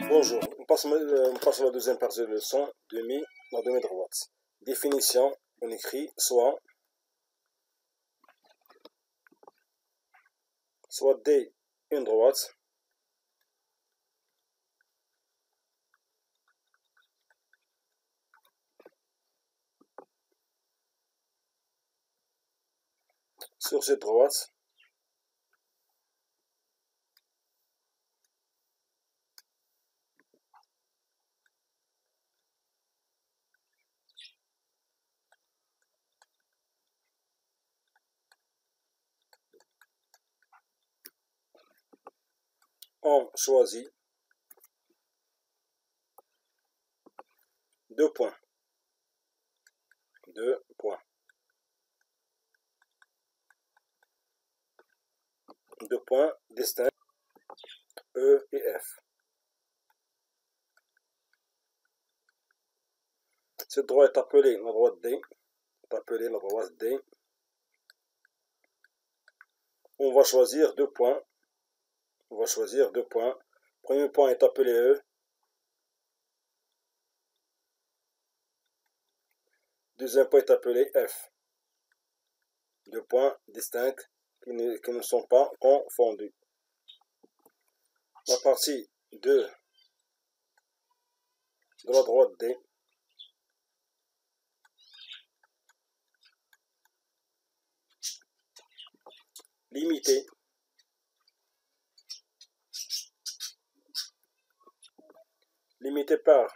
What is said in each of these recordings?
Bonjour, on passe à la deuxième partie de leçon, la demi-droite. Définition, on écrit soit D une droite, sur cette droite, on choisit deux points distincts, E et F. Cette droite est appelée la droite D. On va choisir deux points. Premier point est appelé E. Deuxième point est appelé F. Deux points distincts qui ne sont pas confondus. La partie 2 de la droite D limitée par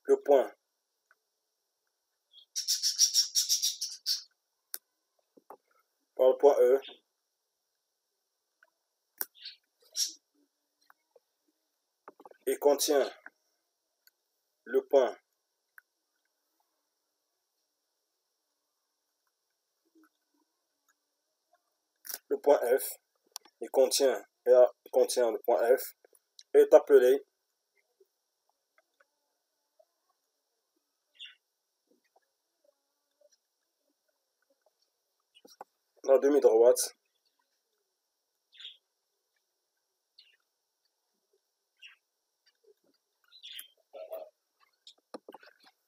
le point E et contient le point F et contient le point F est appelé la demi-droite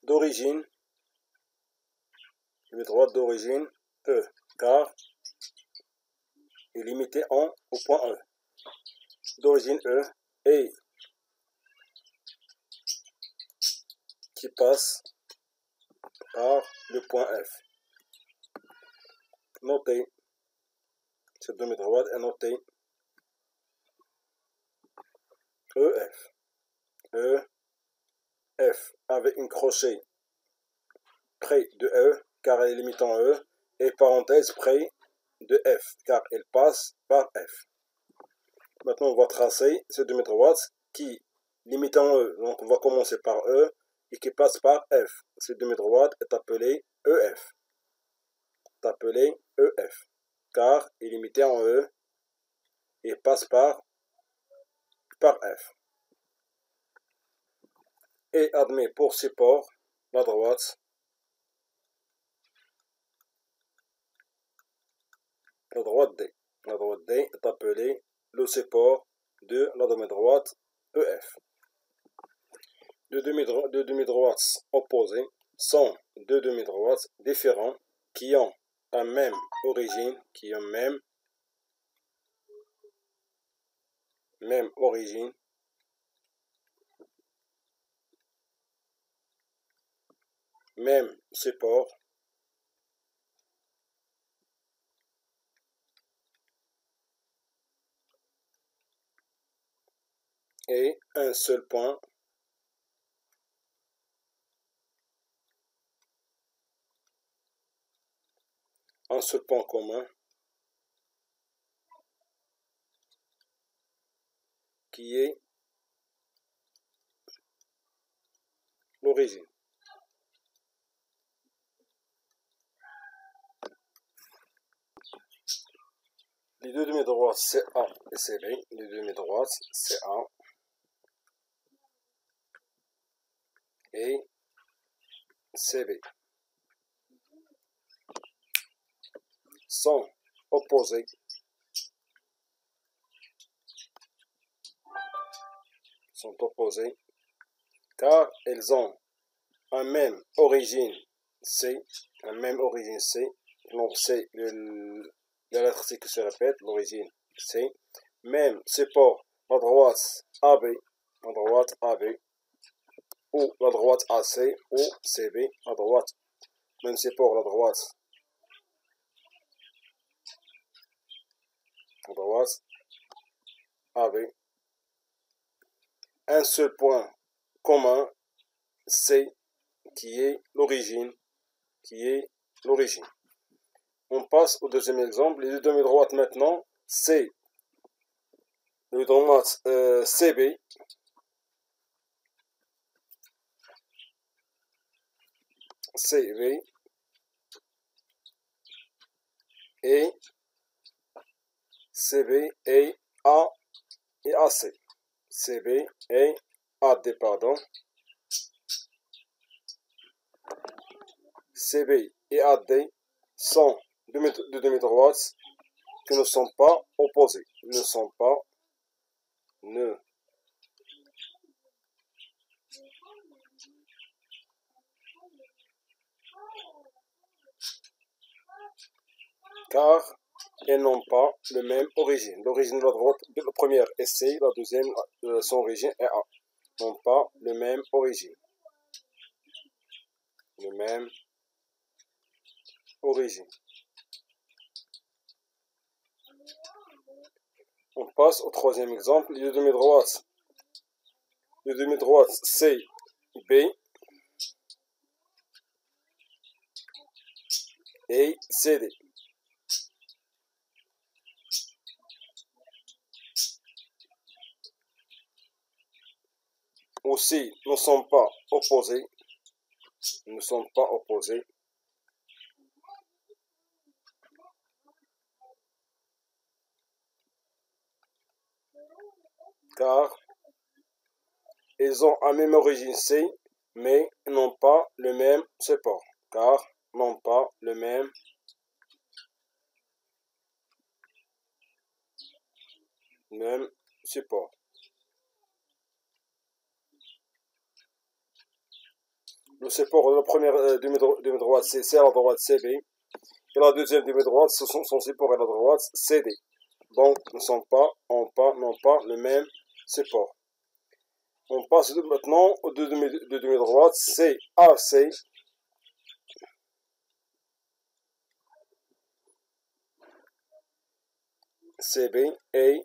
d'origine, E, car est limitée au point E, d'origine E et qui passe par le point F. Notez, cette demi-droite est notée EF avec un crochet près de E car elle est limitée en E et parenthèse près de F car elle passe par F. Maintenant on va tracer cette demi-droite qui limite en E, donc on va commencer par E et qui passe par F. Cette demi-droite est appelée EF. Car elle est limitée en E et passe par F. Et admet pour support la droite D. La droite D est appelée le support de la demi-droite EF. Deux demi-droites opposées sont deux demi-droites différentes qui ont la même origine, même support, et un seul point commun qui est l'origine. Les deux demi-droites CA et CB, et CB sont opposées. Sont opposées car elles ont un même origine C, donc c'est la lettre C qui se répète, l'origine C, même support, la droite AB, ou la droite AC ou CB, la droite, même support, la droite AB, un seul point commun, C, qui est l'origine. On passe au deuxième exemple. Les deux demi-droites maintenant, C, le droite CB, et CB et A et AC. CB et AD, pardon. CB et AD sont deux demi-droites qui ne sont pas opposées. Car elles n'ont pas le même origine. L'origine de la droite, la première est C, la deuxième, son origine est A. N'ont pas le même origine. On passe au troisième exemple. Les deux demi-droites C, B et CD. Aussi ne sont pas opposés. Car ils ont la même origine C, mais n'ont pas le même support. Le support de la première demi-droite, c'est à la droite CB. Et la deuxième demi-droite, son support à la droite CD. Donc, n'ont pas le même support. On passe maintenant aux deux demi-droites, CAC. CB et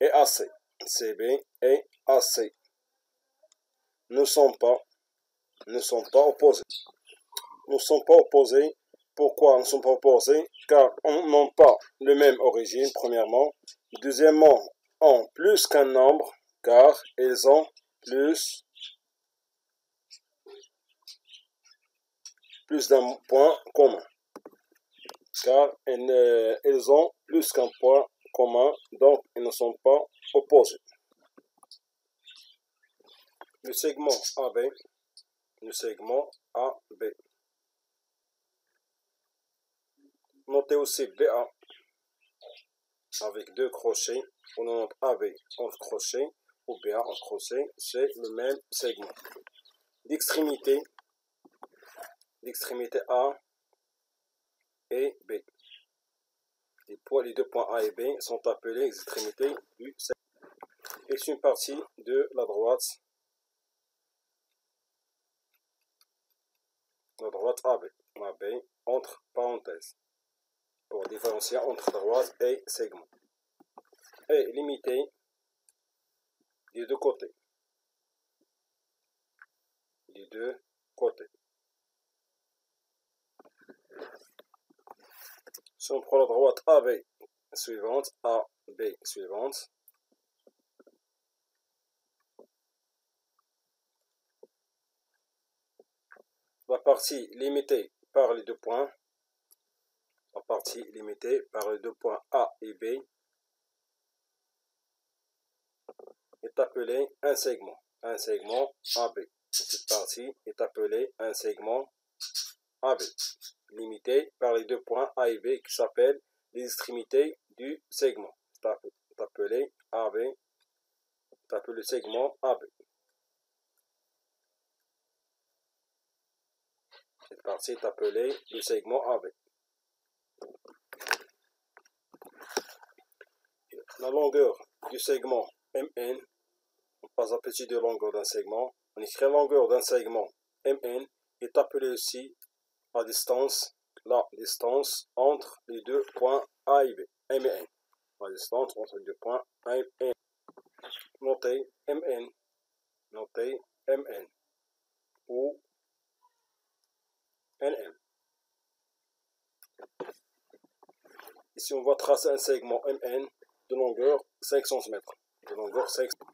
AC. Ne sont pas opposés. Pourquoi ne sont pas opposés? Car ils n'ont pas le même origine, premièrement. Deuxièmement, ont plus qu'un nombre, car ils ont plus d'un point commun. Car ils ont plus qu'un point commun, donc ils ne sont pas opposés. Le segment AB. Notez aussi BA avec deux crochets. On note AB entre crochets ou BA entre crochets. C'est le même segment. L'extrémité A et B. Les deux points A et B sont appelés extrémités du segment. Et c'est une partie de la droite AB entre parenthèses pour différencier entre droite et segment. Et limiter des deux côtés. Si on prend la droite AB suivante, la partie limitée par les deux points, A et B est appelée un segment AB. Cette partie est appelée un segment AB, limité par les deux points A et B qui s'appellent les extrémités du segment. Appelé AB, appelé le segment AB. Cette partie est appelée le segment AB. La longueur du segment MN, on passe à petit de longueur d'un segment. On écrit la longueur d'un segment MN est appelée aussi la distance entre les deux points A et B, M et N. La distance entre les deux points A et N. Notez MN ou NM. Ici, on va tracer un segment MN de longueur 5 cm. De longueur 5 cm.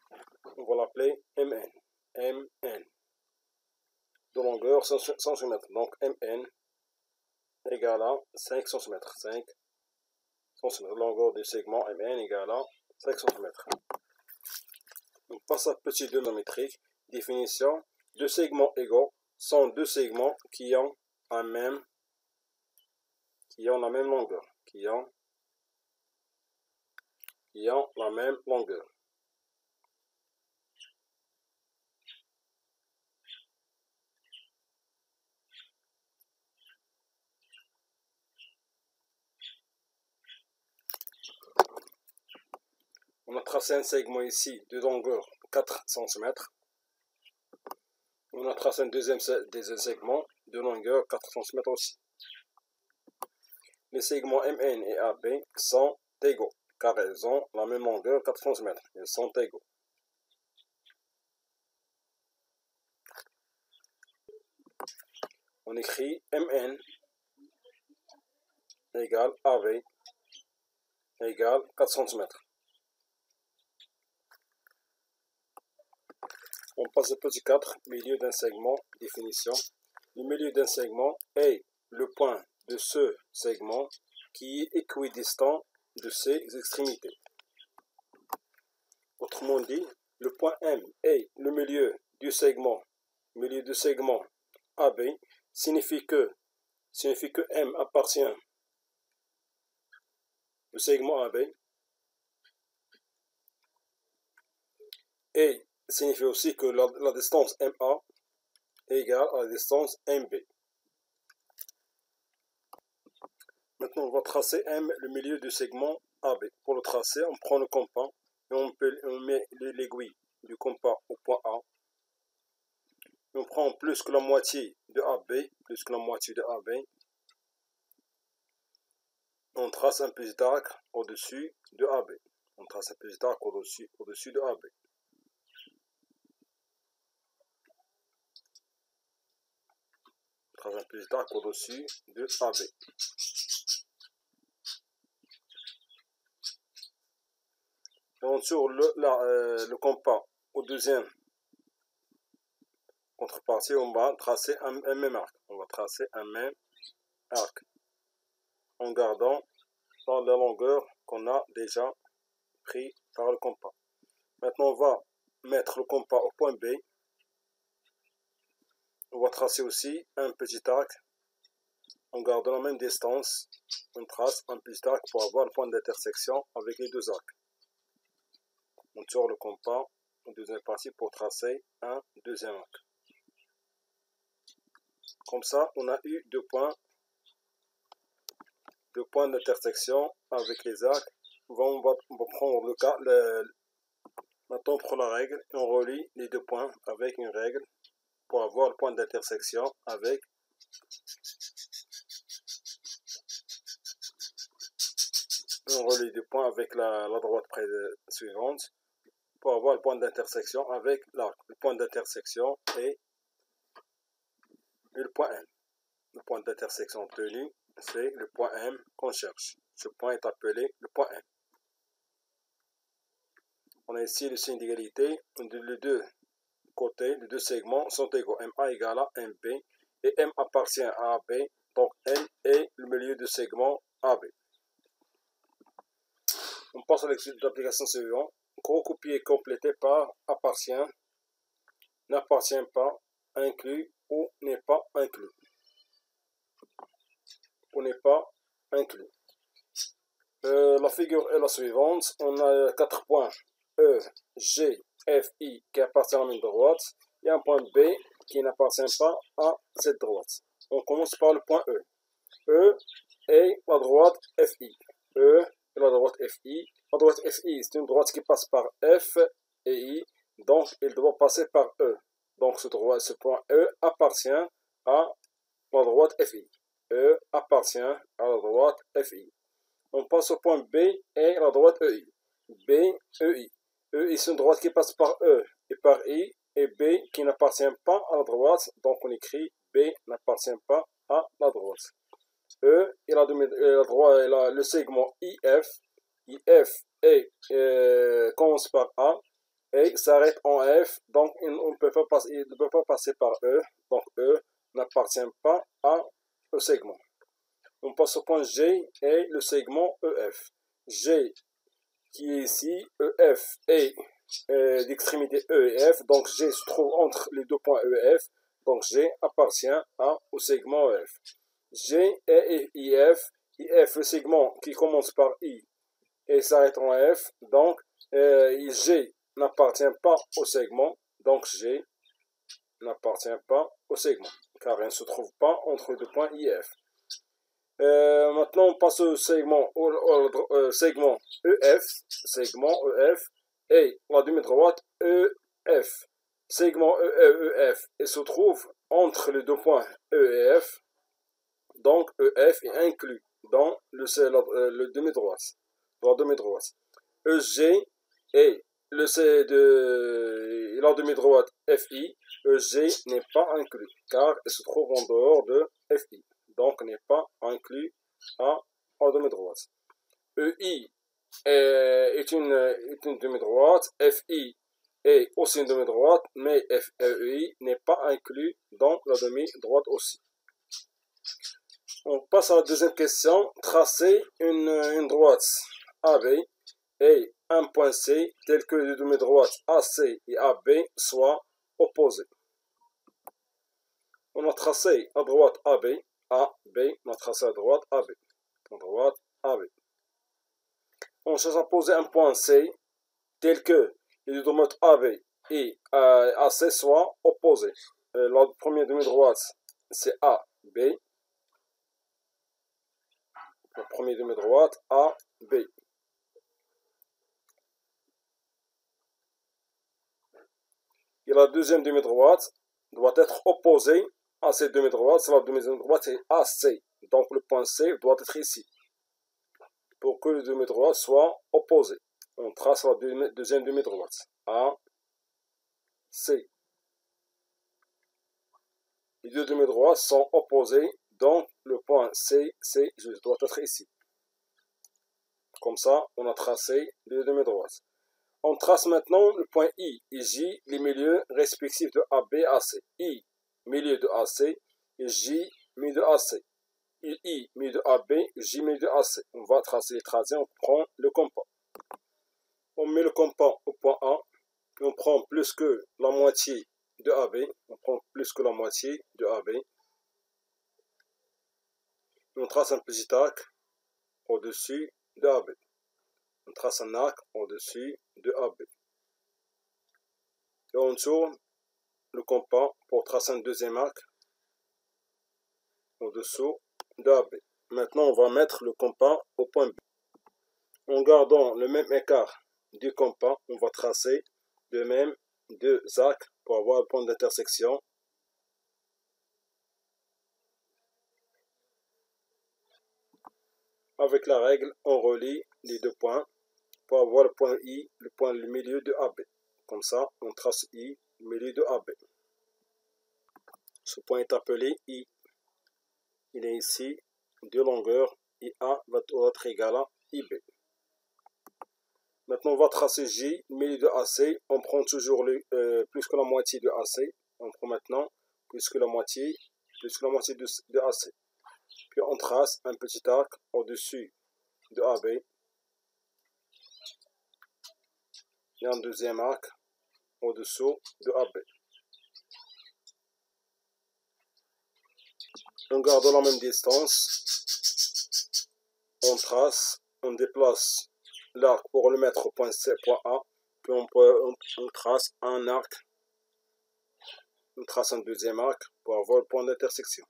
On va l'appeler MN. MN. De longueur 5 cm. Donc MN égale à 5 cm. 5 cm. Longueur du segment MN égale à 5 cm. On passe à petit 2 métrique. Définition. Deux segments égaux sont deux segments qui ont la même longueur. Qui ont la même longueur. On a tracé un segment ici de longueur 4 cm. On a tracé un deuxième segment de longueur 4 cm aussi. Les segments MN et AB sont égaux, car ils ont la même longueur 4 cm. Ils sont égaux. On écrit MN égale AB égale 4 cm. On passe au petit 4, milieu d'un segment, définition. Le milieu d'un segment est le point de ce segment qui est équidistant de ses extrémités. Autrement dit, le point M est le milieu du segment AB, signifie que M appartient au segment AB et signifie aussi que la distance MA est égale à la distance MB. Maintenant, on va tracer M, le milieu du segment AB. Pour le tracer, on prend le compas et on met l'aiguille du compas au point A. On prend plus que la moitié de AB, on trace un petit arc au-dessus de AB. On trace un petit arc au-dessus de AB. On trace un petit arc au-dessus de AB. Donc sur le compas au deuxième contrepartie, on va tracer un même arc. On va tracer un même arc en gardant dans la longueur qu'on a déjà pris par le compas. Maintenant, on va mettre le compas au point B. On va tracer aussi un petit arc en gardant la même distance. On trace un petit arc pour avoir le point d'intersection avec les deux arcs. On tire le compas en deuxième partie pour tracer un deuxième arc. Comme ça, on a eu deux points d'intersection avec les arcs. On va prendre maintenant on prend la règle et on relie les deux points avec une règle pour avoir le point d'intersection avec on relie deux points avec la droite suivante pour avoir le point d'intersection avec l'arc. Le point d'intersection est le point M. Le point d'intersection obtenu, c'est le point M qu'on cherche. Ce point est appelé le point M. On a ici le signe d'égalité. Les deux côtés, les deux segments sont égaux. MA égale à MB et M appartient à AB. Donc M est le milieu du segment AB. On passe à l'application suivante. Recopier complété par appartient, n'appartient pas, inclus ou n'est pas inclus. Ou n'est pas inclus. La figure est la suivante. On a 4 points E, G, F, I qui appartiennent à la ligne droite. Il y a un point B qui n'appartient pas à cette droite. On commence par le point E. E et la droite FI. E et la droite FI. La droite FI, c'est une droite qui passe par F et I. Donc, il doit passer par E. Donc, ce point E appartient à la droite FI. E appartient à la droite FI. On passe au point B et la droite EI. B, EI. EI, c'est une droite qui passe par E et par I, et B qui n'appartient pas à la droite, donc on écrit B n'appartient pas à la droite. E et le segment IF. IF commence par A et s'arrête en F, donc il ne peut pas passer par E, donc E n'appartient pas à ce segment. On passe au point G et le segment EF. G qui est ici, EF est l'extrémité E et F, donc G se trouve entre les deux points E et F, donc G appartient au segment EF. G et IF, IF le segment qui commence par I et s'arrête en F, donc G n'appartient pas au segment, donc G n'appartient pas au segment, car il ne se trouve pas entre les deux points IF. Maintenant, on passe au segment EF, et la demi-droite EF. Segment EF se trouve entre les deux points E et F, donc EF est inclus dans le demi-droite, la demi-droite. EG et la demi-droite FI, EG n'est pas inclus, car il se trouve en dehors de FI. Donc n'est pas inclus en demi-droite. EI est une demi-droite, FI est aussi une demi-droite, mais EI n'est pas inclus dans la demi-droite aussi. On passe à la deuxième question. Tracer une droite AB et un point C tel que les demi-droites AC et AB soient opposés. On a tracé à droite AB, on a tracé à droite AB. On cherche à poser un point C tel que les demi-droites AB et AC soient opposés. La première demi-droite, c'est AB. La première demi-droite, AB. Et la deuxième demi-droite doit être opposée à cette demi-droite. La deuxième droite, c'est AC. Donc le point C doit être ici. Pour que les demi-droites soient opposées, on trace la deuxième demi-droite. AC. Les deux demi-droites sont opposées, donc le point C doit être ici. Comme ça, on a tracé les deux demi-droites. On trace maintenant le point I et J, les milieux respectifs de AB et AC. I, milieu de AC, et J, milieu de AC. I, milieu de AB, J, milieu de AC. On va tracer les tracés, on prend le compas. On met le compas au point A, et on prend plus que la moitié de AB. On prend plus que la moitié de AB. Et on trace un petit arc au-dessus de AB. On trace un arc au-dessus de AB. Et on tourne le compas pour tracer un deuxième arc au-dessous de AB. Maintenant, on va mettre le compas au point B. En gardant le même écart du compas, on va tracer de même deux arcs pour avoir un point d'intersection. Avec la règle, on relie les deux points pour avoir le point I, le milieu de AB. Comme ça, on trace I, le milieu de AB. Ce point est appelé I. Il est ici de longueur. IA va être égal à IB. Maintenant, on va tracer J, milieu de AC. On prend toujours plus que la moitié de AC. On prend maintenant plus que la moitié de AC. Puis on trace un petit arc au-dessus de AB. Et un deuxième arc au-dessous de AB. En gardant la même distance, on trace on déplace l'arc pour le mettre au point C, point A, puis on trace un arc, on trace un deuxième arc pour avoir le point d'intersection.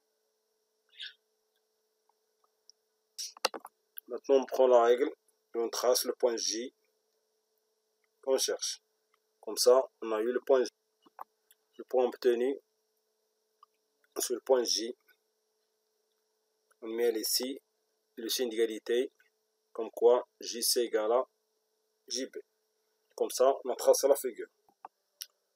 Maintenant on prend la règle et on trace le point J qu'on cherche. Comme ça, on a eu le point J. Le point obtenu sur le point J, on met ici le signe d'égalité, comme quoi JC égale à JB. Comme ça, on a tracé la figure.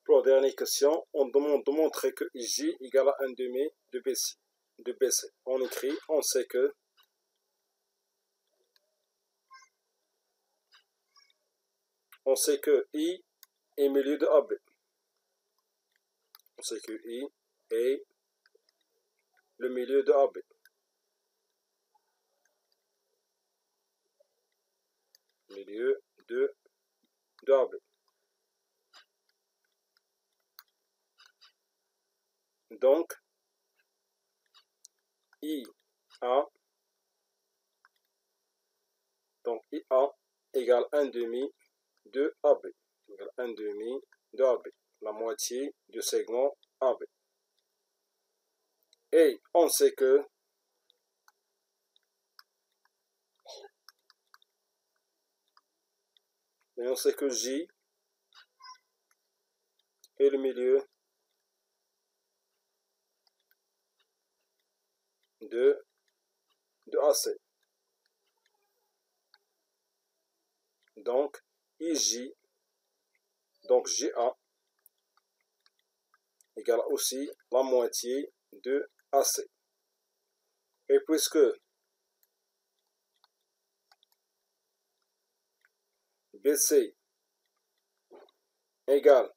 Pour la dernière question, on demande de montrer que J égale à 1/2 de BC. On écrit, on sait que I est milieu de AB. On sait que I est le milieu de AB. Milieu de AB. Donc, IA égale 1/2 de AB. Égale 1/2 de AB. La moitié du segment AB. Et on sait que J est le milieu de AC. Donc, IJ, donc JA, égale aussi la moitié de AC. Et puisque BC égale,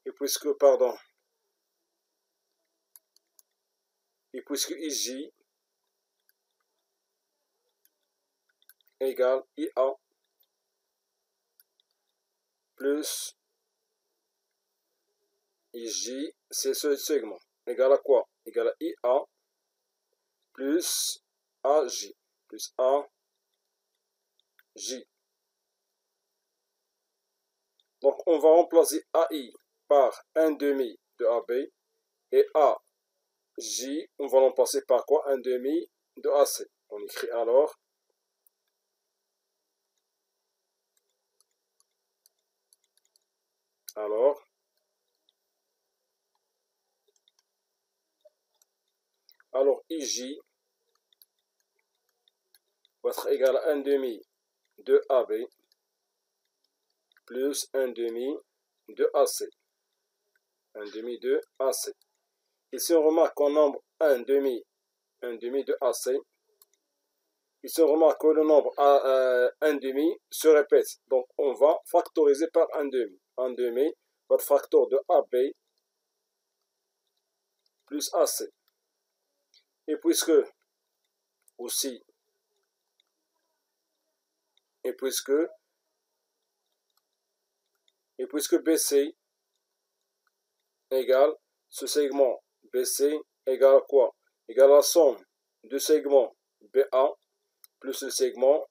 et puisque IJ égale IA plus IJ, c'est ce segment, égale à quoi? Égale à IA plus AJ, plus AJ. Donc on va remplacer AI par 1/2 de AB et AJ, on va remplacer par quoi? 1/2 de AC. On écrit alors IJ va être égal à 1/2 de AB plus 1/2 de AC. 1/2 de AC. Et si on remarque qu'en nombre 1/2 de AC, il se remarque que le nombre 1/2 se répète. Donc on va factoriser par 1/2. 1/2 va être facteur de AB plus AC. Et puisque BC égale ce segment BC égale à quoi? Égale à la somme du segment BA plus le segment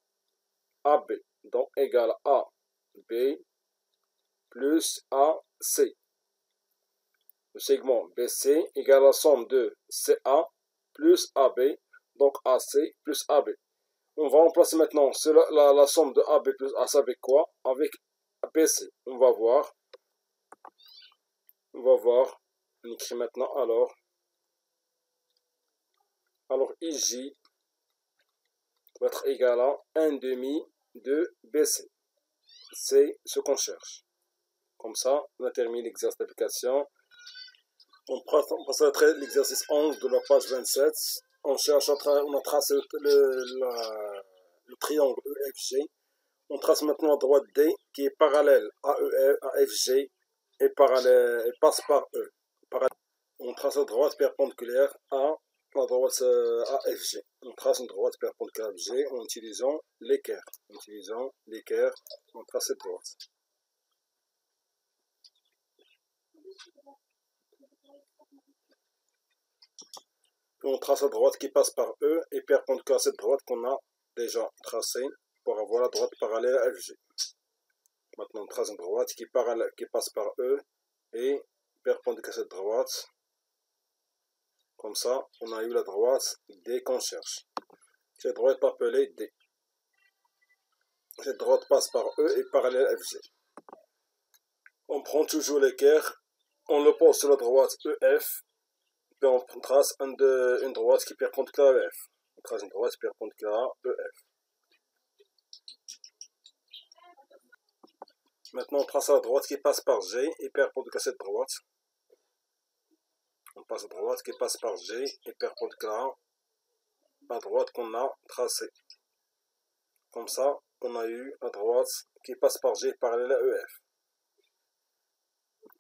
AB. Donc égale à AB plus AC. Le segment BC égale à la somme de CA plus AB, donc AC plus AB. On va remplacer maintenant la somme de AB plus AC avec quoi? Avec BC. On va voir. On écrit maintenant alors IJ va être égal à 1/2 de BC. C'est ce qu'on cherche. Comme ça, on a terminé l'exercice d'application. On passe à l'exercice 11 de la page 27. On a tracé le triangle EFG. On trace maintenant la droite D qui est parallèle à FG et passe par E. On trace la droite perpendiculaire à la droite AFG. On trace une droite perpendiculaire à FG en utilisant l'équerre. On trace cette droite. On trace la droite qui passe par E et perpendiculaire à cette droite qu'on a déjà tracé pour avoir la droite parallèle à FG. Maintenant, on trace une droite qui passe par E et perpendiculaire à cette droite. Comme ça, on a eu la droite D qu'on cherche. Cette droite est appelée D. Cette droite passe par E et parallèle à FG. On prend toujours l'équerre, on le pose sur la droite EF, puis on trace une droite qui est perpendiculaire à EF. On trace une droite perpendiculaire à EF. Maintenant, on trace la droite qui passe par G et perpendiculaire à cette droite. On passe la droite qui passe par G et perpendiculaire à la droite qu'on a tracée. Comme ça, on a eu la droite qui passe par G parallèle à EF.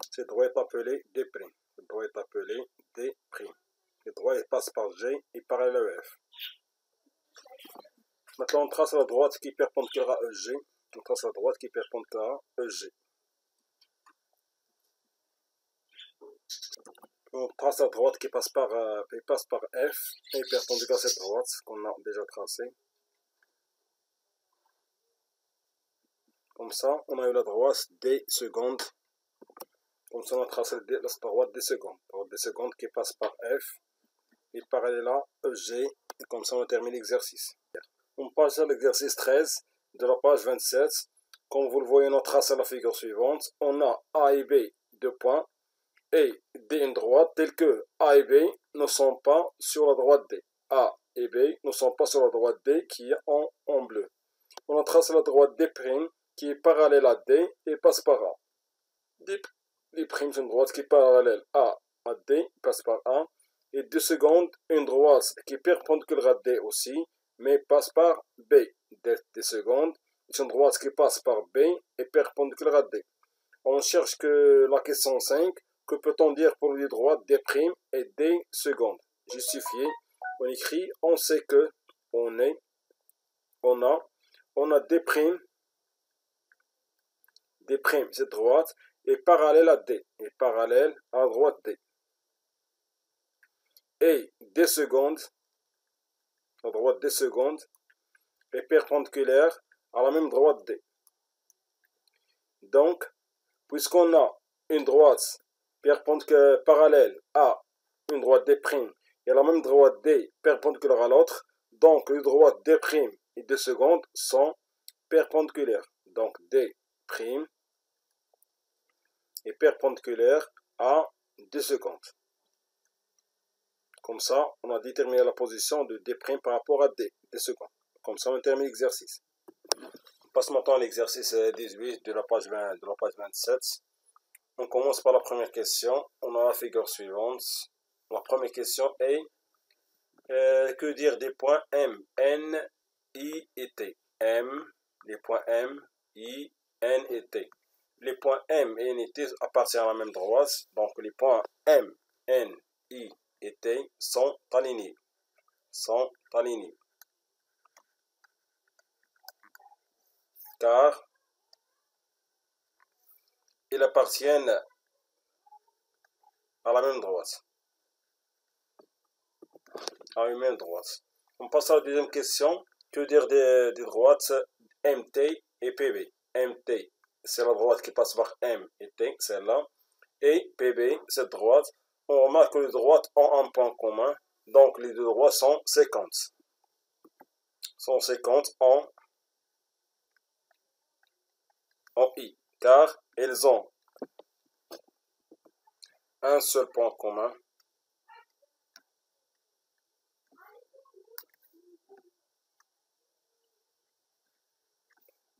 Cette droite est appelée D'. Cette droite est appelée D'. Cette droite passe par G et parallèle à EF. Maintenant, on trace la droite qui est perpendiculaire à EG. On trace la droite qui est perpendiculaire à EG. On trace la droite qui passe par F et perpendiculaire à cette droite qu'on a déjà tracée. Comme ça, on a eu la droite D seconde. Comme ça, on a tracé la droite D seconde. La droite D seconde qui passe par F et parallèle à EG. Et comme ça, on termine l'exercice. On passe à l'exercice 13 de la page 27. Comme vous le voyez, on trace à la figure suivante. On a A et B, 2 points, et D une droite, telle que A et B ne sont pas sur la droite D. A et B ne sont pas sur la droite D qui est en bleu. On a tracé la droite D' qui est parallèle à D et passe par A. D', c'est une droite qui est parallèle à D, passe par A. Et 2 secondes, une droite qui est perpendiculaire à D aussi, mais passe par B. D secondes, c'est une droite qui passe par B et perpendiculaire à D. On cherche que la question 5, que peut-on dire pour les droites D' et D secondes? Justifié, on écrit, on sait que on a D', cette droite est parallèle à D, est parallèle à la droite D. Et D secondes, la droite D secondes, est perpendiculaire à la même droite D. Donc, puisqu'on a une droite perpendiculaire parallèle à une droite D' et à la même droite D perpendiculaire à l'autre, donc les droites D' et D secondes sont perpendiculaires. Donc D' est perpendiculaire à D secondes. Comme ça, on a déterminé la position de D' par rapport à D secondes. Comme ça, on termine l'exercice. On passe maintenant à l'exercice 18 de la page 27. On commence par la première question. On a la figure suivante. La première question est que dire des points M, N, I et T. M, les points M, I, N et T. Les points M et N et T appartiennent à la même droite. Donc les points M, N, I et T sont alignés. Car ils appartiennent à la même droite. On passe à la deuxième question. Que dire des droites MT et PB? MT, c'est la droite qui passe par M et T, celle-là. Et PB, cette droite. On remarque que les droites ont un point commun. Donc les deux droites sont 50. Sont 50 en I. Car elles ont un seul point commun.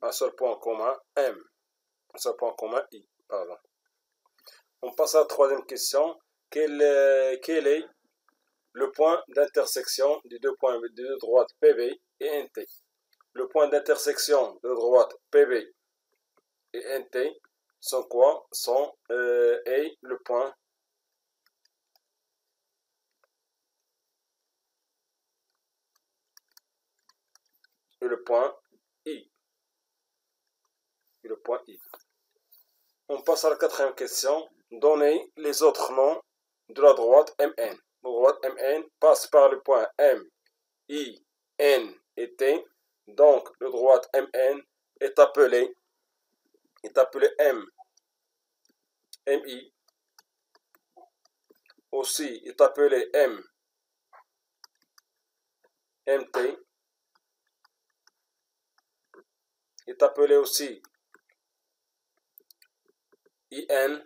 Un seul point commun M. Un seul point commun I. Pardon. On passe à la troisième question. Quel est le point d'intersection des deux droites PB et NT? Le point d'intersection de droites PB et NT sont quoi? Sont le point et le point I. On passe à la quatrième question. Donnez les autres noms de la droite MN. La droite MN passe par le point M, I, N et T. Donc, le droite MN est appelé MI. Aussi est appelé MT. Est appelé aussi IN.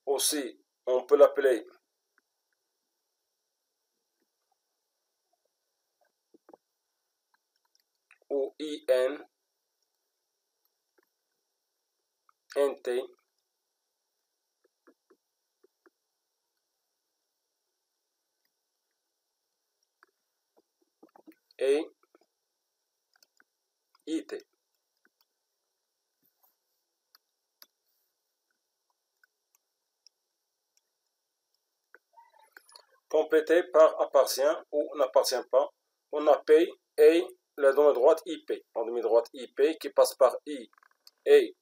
Aussi, on peut l'appeler ou IN, NT, et IT. Complété par appartient ou n'appartient pas. On a P et la demi-droite IP. En demi-droite IP qui passe par I et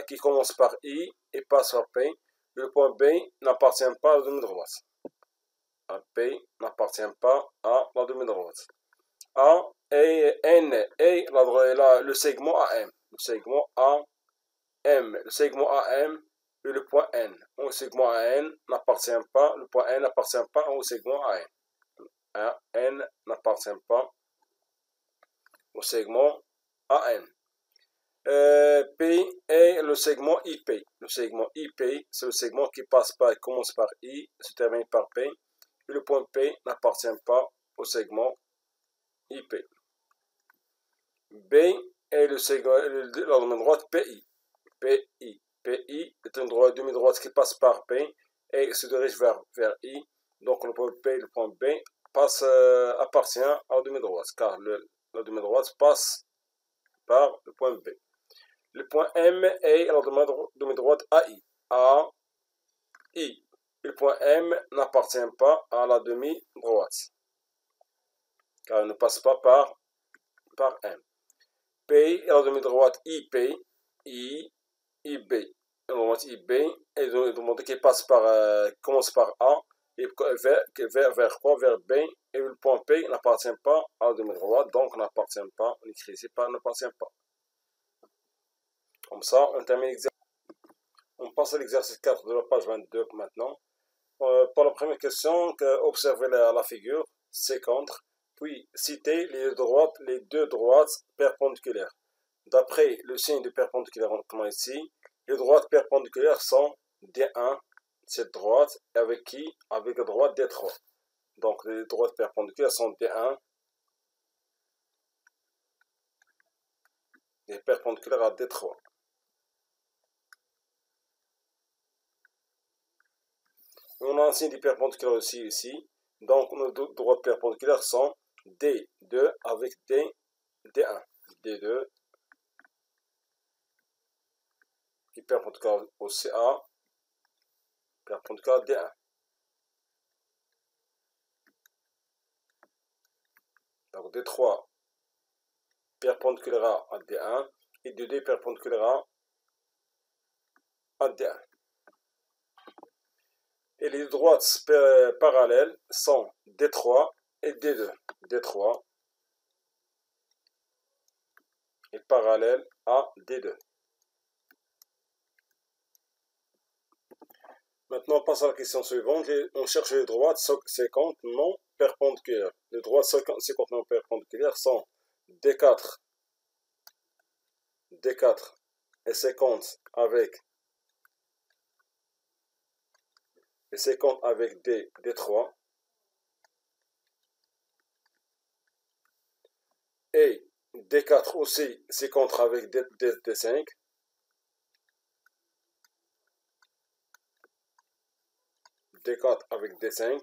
qui commence par I et passe par P. Le point B n'appartient pas à la demi-droite. P n'appartient pas à la demi-droite. A et N et le segment AM. Le segment AM. Le segment AM et le point N. Le segment AN n'appartient pas, le point N n'appartient pas au segment AN. N n'appartient pas au segment AN. P est le segment IP. Le segment IP, c'est le segment qui commence par I, se termine par P. Et le point P n'appartient pas au segment IP. B est le segment, la demi-droite PI. PI est une demi-droite qui passe par P et se dirige vers I. Donc le point P et le point B appartient à la demi-droite, car la demi-droite passe par le point B. Le point M est la demi-droite AI. AI. Le point M n'appartient pas à la demi-droite, car il ne passe pas par M. P est la demi-droite IP. IB. La demi-droite IB est une demi-droite qui commence par A et vers quoi? Vers B. Et le point P n'appartient pas à la demi-droite, donc n'appartient pas, on écrit ici pas, n'appartient pas. Comme ça, on termine l'exercice. On passe à l'exercice 4 de la page 22 maintenant. Pour la première question, observez la figure, c'est contre, puis citez les deux droites perpendiculaires. D'après le signe de perpendiculaire qu'on a ici, les droites perpendiculaires sont D1, cette droite, avec qui? Avec la droite D3. Donc les droites perpendiculaires sont D1, et perpendiculaires à D3. On a un signe de perpendiculaire aussi ici. Donc nos droites perpendiculaires sont D2 avec D1. D2 qui est perpendiculaire au CA, perpendiculaire à D1. Donc D3 perpendiculaire à D1 et D2 perpendiculaire à D1. Et les droites parallèles sont D3 et D2. D3 est parallèle à D2. Maintenant, on passe à la question suivante. On cherche les droites séquentes non perpendiculaires. Les droites séquentes non perpendiculaires sont D4 et séquentes avec D3 et D4 aussi séquentes avec D5 D4 avec D5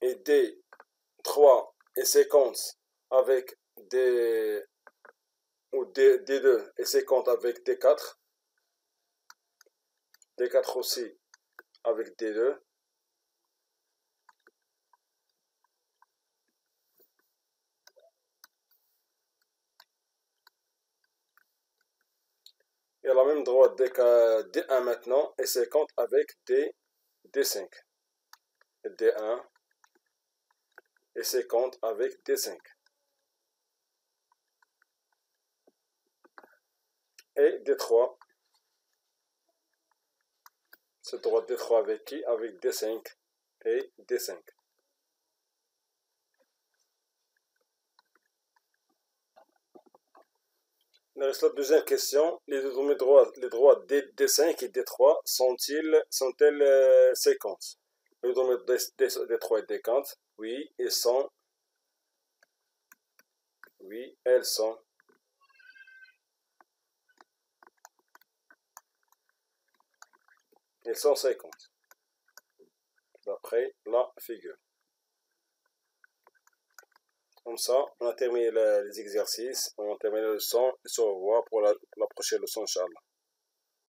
et D3 et séquence avec D2 et séquence avec D4 aussi avec D2 Elle a même droit D1 maintenant et 50 avec D5. D1 et 50 avec D5. Et D3. C'est droit D3 avec qui? Avec D5 et D5. Il reste la deuxième question. Les droits D5 et D3 sont-elles séquences? Les droits D3 et D4, oui, ils sont. Oui, elles sont. Elles sont séquences. D'après la figure. Comme ça, on a terminé les exercices, on a terminé la leçon et on se revoit pour la prochaine leçon, Inch'Allah.